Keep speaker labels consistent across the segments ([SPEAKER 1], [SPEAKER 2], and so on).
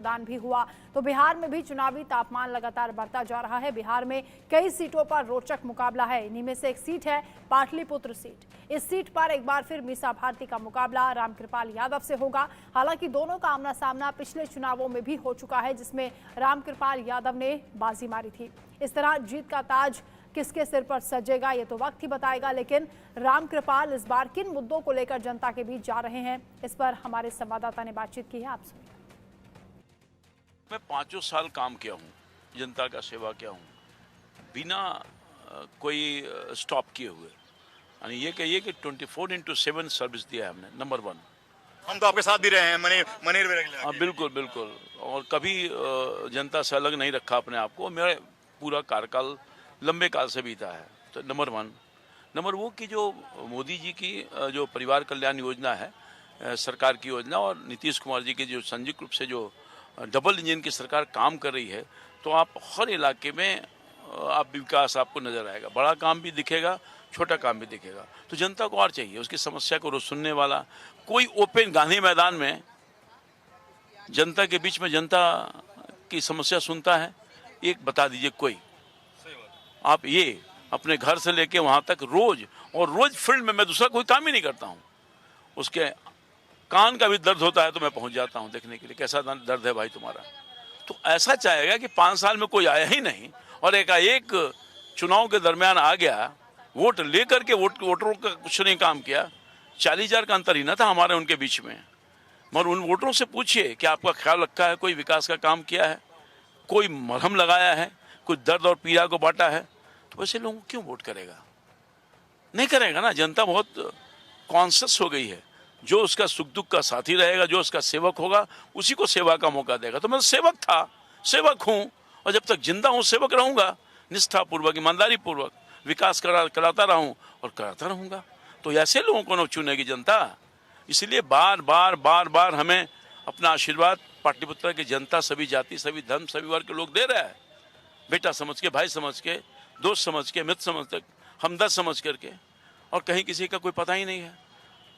[SPEAKER 1] मतदान भी हुआ तो बिहार में भी चुनावी तापमान लगातार बढ़ता जा रहा है। बिहार में कई सीटों पर रोचक मुकाबला है। इन्हीं में से एक सीट है पाटलिपुत्र सीट। इस सीट पर एक बार फिर मीसा भारती का मुकाबला रामकृपाल यादव से होगा। हालांकि दोनों का आमना सामना पिछले चुनावों में भी हो चुका है, जिसमें रामकृपाल यादव ने बाजी मारी थी। इस तरह जीत का ताज किसके सिर पर सजेगा ये तो वक्त ही बताएगा, लेकिन रामकृपाल इस बार किन मुद्दों को लेकर जनता के बीच जा रहे हैं, इस पर हमारे संवाददाता ने बातचीत की है। आप सुनिए।
[SPEAKER 2] मैं 5 साल काम किया हूँ, जनता का सेवा किया हूँ, बिना कोई स्टॉप किए हुए। यानी ये कहिए कि 24/7 सर्विस दिया है हमने। नंबर 1।
[SPEAKER 3] हम तो आपके साथ भी रहे हैं मनेर में।
[SPEAKER 2] हाँ, बिल्कुल बिल्कुल। और कभी जनता से अलग नहीं रखा अपने आप को। मेरा पूरा कार्यकाल लंबे काल से बीता है। तो नंबर 1। नंबर वो कि जो मोदी जी की जो परिवार कल्याण योजना है, सरकार की योजना, और नीतीश कुमार जी की जो संयुक्त रूप से जो डबल इंजन की सरकार काम कर रही है, तो आप हर इलाके में आप विकास आपको नजर आएगा। बड़ा काम भी दिखेगा, छोटा काम भी दिखेगा। तो जनता को और चाहिए, उसकी समस्या को रोज सुनने वाला कोई। ओपन गांधी मैदान में जनता के बीच में जनता की समस्या सुनता है, एक बता दीजिए कोई। आप ये अपने घर से लेके वहां तक रोज फील्ड में मैं दूसरा कोई काम ही नहीं करता हूँ। उसके कान का भी दर्द होता है तो मैं पहुंच जाता हूं देखने के लिए, कैसा दर्द है भाई तुम्हारा। तो ऐसा चाहेगा कि 5 साल में कोई आया ही नहीं और एकाएक चुनाव के दरमियान आ गया, वोट लेकर के वोटरों का कुछ नहीं काम किया। 40,000 का अंतर ही ना था हमारे उनके बीच में। मगर उन वोटरों से पूछिए कि आपका ख्याल रखा है, कोई विकास का काम किया है, कोई मरहम लगाया है, कोई दर्द और पीड़ा को बांटा है। तो वैसे लोगों को क्यों वोट करेगा? नहीं करेगा ना। जनता बहुत कॉन्शियस हो गई है। जो उसका सुख दुख का साथी रहेगा, जो उसका सेवक होगा, उसी को सेवा का मौका देगा। तो मैं सेवक था, सेवक हूं, और जब तक जिंदा हूं सेवक रहूंगा। निष्ठापूर्वक, ईमानदारी पूर्वक विकास कराता रहूं और कराता रहूंगा। तो ऐसे लोगों को न चुनेगी जनता। इसलिए बार बार हमें अपना आशीर्वाद पाटलिपुत्र की जनता, सभी जाति, सभी धर्म, सभी वर्ग के लोग दे रहा है। बेटा समझ के, भाई समझ के, दोस्त समझ के, मित्र समझ के, हमदर्द समझ करके। और कहीं किसी का कोई पता ही नहीं है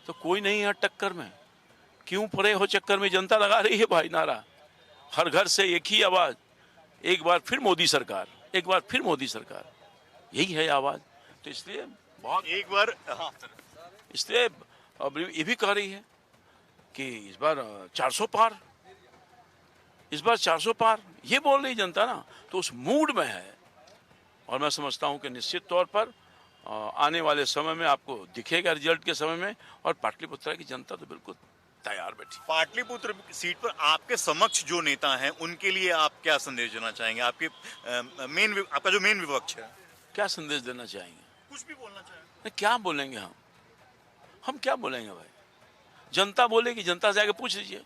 [SPEAKER 2] तो कोई नहीं है टक्कर में। क्यों पड़े हो चक्कर में? जनता लगा रही है भाई नारा। हर घर से एक ही आवाज, एक बार फिर मोदी सरकार, एक बार फिर मोदी सरकार, यही है आवाज। तो इसलिए बहुत
[SPEAKER 3] एक बार
[SPEAKER 2] इसलिए अब ये भी कह रही है कि इस बार 400 पार, इस बार 400 पार, ये बोल रही जनता ना। तो उस मूड में है। और मैं समझता हूं कि निश्चित तौर पर आने वाले समय में आपको दिखेगा रिजल्ट के समय में। और पाटलिपुत्र की जनता तो बिल्कुल तैयार बैठी।
[SPEAKER 3] पाटलिपुत्र सीट पर आपके समक्ष जो नेता हैं, उनके लिए आप क्या संदेश देना चाहेंगे? आपके आपका जो मेन विपक्ष है,
[SPEAKER 2] क्या संदेश देना चाहेंगे?
[SPEAKER 3] कुछ भी बोलना चाहेंगे?
[SPEAKER 2] क्या बोलेंगे हम क्या बोलेंगे भाई? जनता बोलेगी। जनता से आके पूछ लीजिए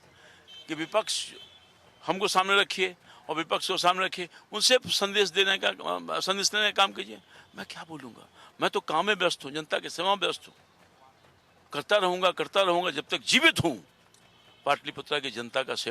[SPEAKER 2] कि विपक्ष हमको सामने रखिए और विपक्ष को सामने रखिए, उनसे संदेश देने का काम कीजिए। मैं क्या बोलूंगा? मैं तो काम में व्यस्त हूँ, जनता की सेवा में व्यस्त हूँ। करता रहूंगा जब तक जीवित हूँ। पाटलिपुत्र की जनता का सेवा